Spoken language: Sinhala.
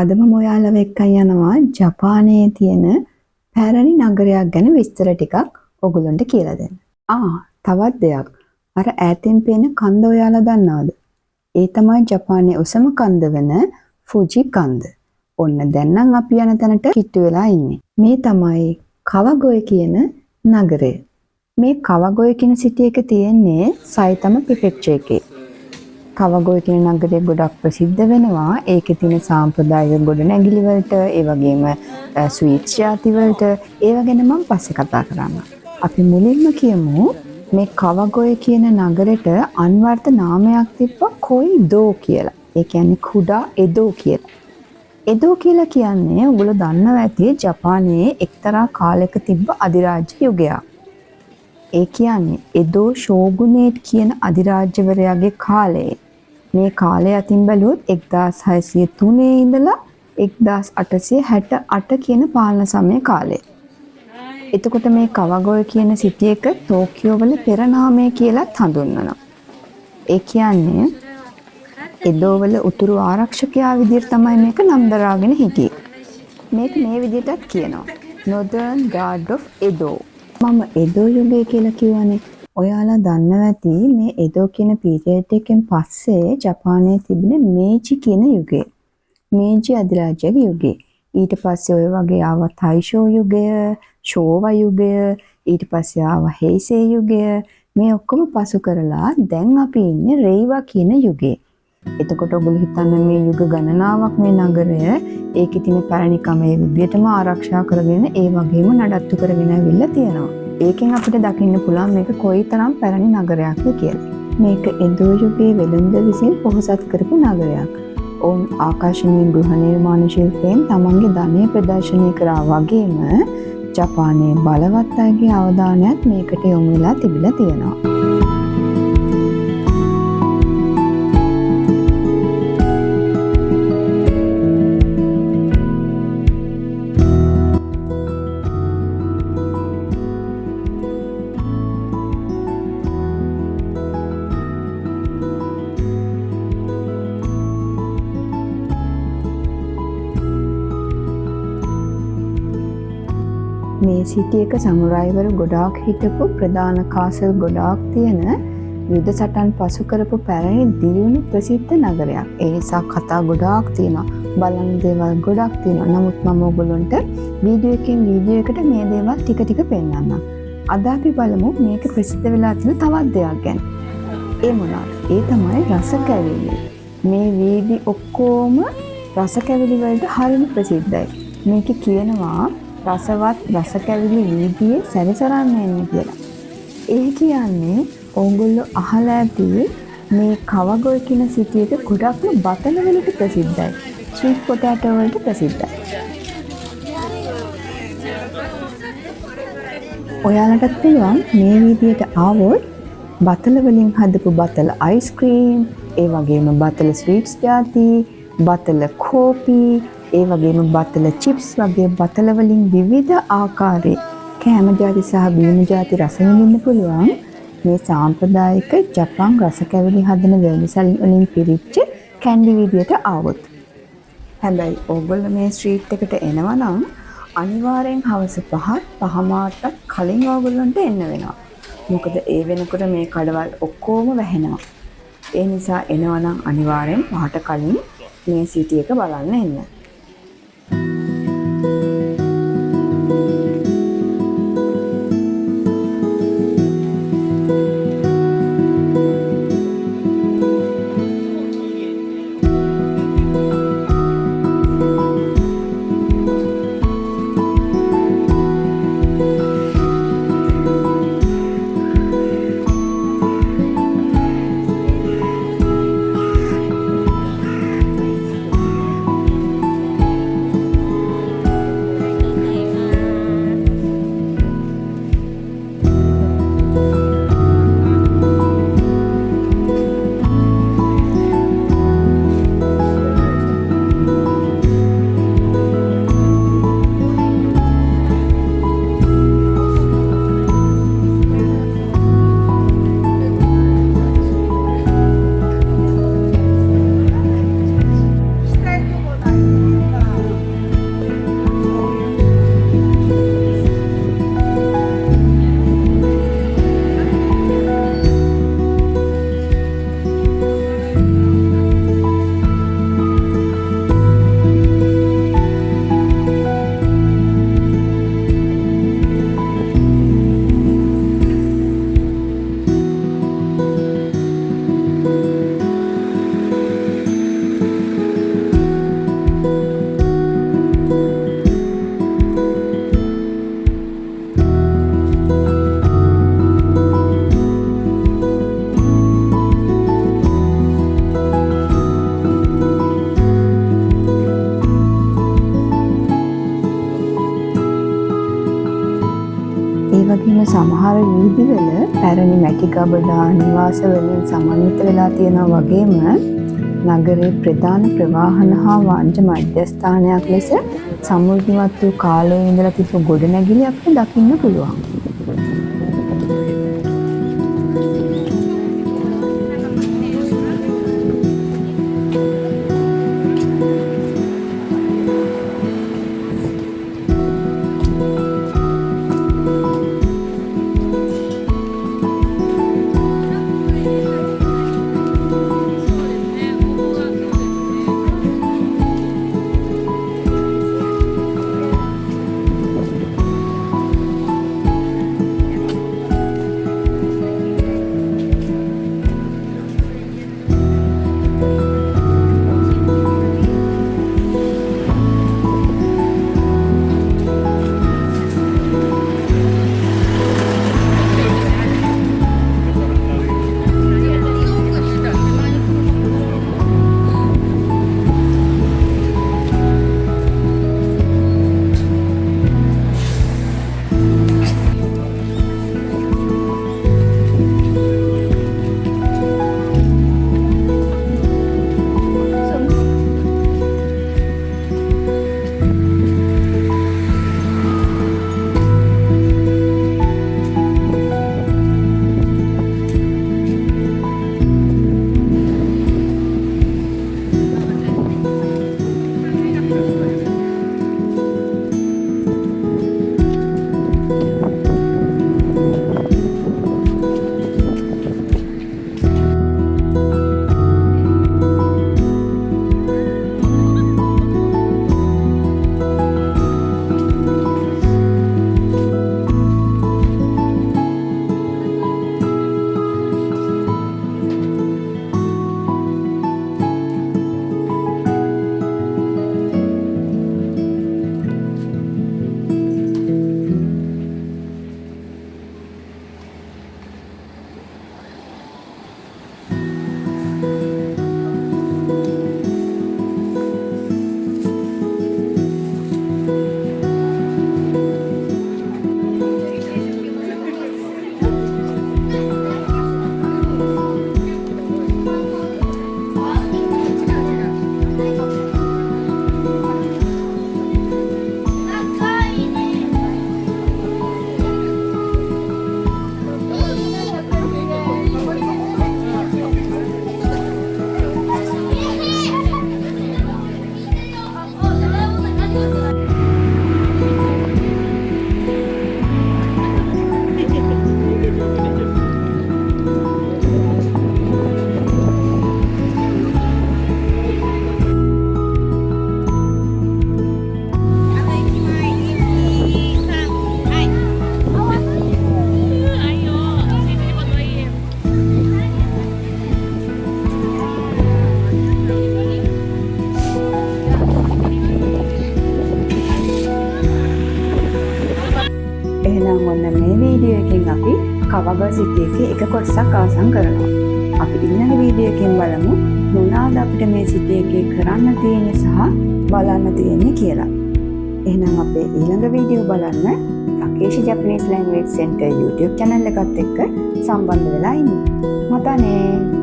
අද මම ඔයාලව එක්ක යනවා ජපානයේ තියෙන පැරණි නගරයක් ගැන විස්තර ටිකක් ඔයගොල්ලන්ට කියලා දෙන්න. තවත් දෙයක්. අර ඈතින් පේන කන්ද ඔයාලා දන්නවද? ඒ තමයි ජපානයේ උසම කන්ද වෙන ෆුජි කන්ද. ඔන්න දැන් නම් අපි යන තැනට කිට්ටු වෙලා ඉන්නේ. මේ තමයි කවගොය කියන නගරය. මේ කවගොය කියන සිටි එක තියෙන්නේ සයිතම ප්‍රෙෆෙක්චර් එකේ. කවගොය කියන නගරය ගොඩක් ප්‍රසිද්ධ වෙනවා. ඒකේ තියෙන සාම්ප්‍රදායික ගොඩනැගිලි වලට, ඒ වගේම ස්වීට්ස් ජාති වලට, ඒව ගැන මම පස්සේ කතා කරන්න. අපි මුලින්ම කියමු මේ කවගොය කියන නගරෙට අන්වර්ථ නාමයක් තිබ්බා කොයිඩෝ කියලා. ඒ කියන්නේ කුඩා එදෝ කියලා. එදෝ කියලා කියන්නේ ඔයගොල්ලෝ දන්නවා ඇති ජපානයේ එක්තරා කාලයක තිබ්බ අධිරාජ්‍ය යුගයක්. ඒ කියන්නේ එදෝ ෂෝගුනේට් කියන අධිරාජ්‍යවරයාගේ කාලේ. මේ කාලය අතින් බැලුවොත් 1603 ඉඳලා 1868 කියන පාලන සමය කාලය. එතකොට මේ කවගොය කියන සිටි එක ටෝකියෝ වල පෙර නාමය කියලාත් හඳුන්වනවා. ඒ කියන්නේ එදෝ වල උතුරු ආරක්ෂකයා විදිහට තමයි මේක නම් දරාගෙන හිටියේ. මේක මේ විදිහටත් කියනවා. Northern Guard of Edo. මම එදෝ යුගය කියලා කියවනේ. ඔයාලා දන්නවා ඇති මේ එදෝ කියන පීරියඩ් එකෙන් පස්සේ ජපානයේ තිබුණ මේජි කියන යුගය. මේජි අධිරාජ්‍යගේ යුගය. ඊට පස්සේ ඔය වගේ ආවා තයිෂෝ යුගය, ෂෝවා යුගය, ඊට පස්සේ ආවා හේසේ යුගය. මේ ඔක්කොම පසු කරලා දැන් අපි ඉන්නේ රේවා කියන යුගයේ. එතකොට ඔයගොල්ලෝ හිතන්න මේ යුග ගණනාවක් මේ නගරය ඒකේ තියෙන පැරණිකම ඒ විදිහටම ආරක්ෂා කරගෙන ඒ වගේම නඩත්තු කරගෙන ඇවිල්ලා තියෙනවා. ඒකෙන් අපිට දකින්න පුළුවන් මේක කොයිතරම් පැරණි නගරයක්ද කියලා. මේක එදෝ යුගයේ වෙළඳ විසින් පොහොසත් කරපු නගරයක්. ඔවුන් ආකර්ෂණීය ගෘහ නිර්මාණ ශිල්පයෙන් තමන්ගේ ධනය ප්‍රදර්ශනය කරා වගේම ජපානයේ බලවත් අයගේ අවධානයත් මේකට යොමු වෙලා තිබිලා තියෙනවා. මේ සිටි එක සමුරායිවරු ගොඩාක් හිටපු ප්‍රධාන කාසල් ගොඩාක් තියෙන යුද සටන් පසු කරපු පැරණි දියුණු ප්‍රසිද්ධ නගරයක්. ඒ නිසා කතා ගොඩාක් තියෙනවා. බලන්න දේවල් ගොඩක් තියෙනවා. නමුත් මම ඔයගොල්ලන්ට වීඩියෝ එකෙන් වීඩියෝ එකට මේ දේවල් ටික ටික පෙන්නන්නම්. අද අපි බලමු මේක ප්‍රසිද්ධ වෙලා තියෙන තවත් දෙයක් ගැන. ඒ මොනවාද? ඒ තමයි රස කැවිලි. මේ වීදි ඔක්කොම රස කැවිලි වලට හරිම ප්‍රසිද්ධයි. මේක කියනවා රසවත් රස කැවිලි වීදියේ සැරිසරන්න එන්නේ කියලා. ඒ කියන්නේ ඕගොල්ලෝ අහලා ඇති මේ කවගොය කියන සිටි එක ගොඩක්ම බතල වලට ප්‍රසිද්ධයි. ස්වීට් පොටෑටෝ වලට ප්‍රසිද්ධයි. ඔයාලටත් පුළුවන් මේ වීදියට ආවොත් බතල වලින් හදපු බතල අයිස්ක්‍රීම්, ඒ වගේම බතල ස්වීට්ස් ජාති, බතල කෝපි, ඒ වගේම බතල චිප්ස් වගේ බතල වලින් විවිධ ආකාරයේ කෑම ජාති සහ බීම ජාති රස විඳින්න පුළුවන් මේ සාම්ප්‍රදායික ජපන් රස කැවිලි හදන වෙළඳසැල් වලින් පිරිච්ච කැන්ඩි විදියට ආවොත්. හැබැයි ඕගොල්ලෝ මේ ස්ට්‍රීට් එකට එනවා නම් අනිවාර්යෙන් හවස 5:00ට කලින් ඕගොල්ලන්ට එන්න වෙනවා. මොකද ඒ වෙනකොට මේ කඩවල් ඔක්කොම වැහෙනවා. ඒ නිසා එනවා නම් අනිවාර්යෙන් 5ට කලින් මේ සිටි එක බලන්න එන්න. තියෙන සමහර වීදිවල පැරණි මැටි ගබඩා නිවාස වලින් සමන්විත වෙලා තියෙනවා වගේම නගරේ ප්‍රධාන ප්‍රවාහන හා වාණිජ මධ්‍යස්ථානයක් ලෙස සමෘද්ධිමත් වූ කාලයේ ඉඳලා තිබු ගොඩනැගිලි අපිට දකින්න පුළුවන්. එහෙනම් ඔන්න මේ වීඩියෝ එකෙන් අපි කවග සිටි එකේ එක කොටසක් අවසන් කරනවා. අපි ඊළඟ වීඩියෝ එකෙන් බලමු මොනවාද අපිට මේ සිටි එකේ කරන්න තියෙන්නේ සහ බලන්න තියෙන්නේ කියලා. එහෙනම් අපේ ඊළඟ වීඩියෝ බලන්න Takeshi Japanese Language Center YouTube channel එකත් එක්ක සම්බන්ධ වෙලා ඉන්න. මතනේ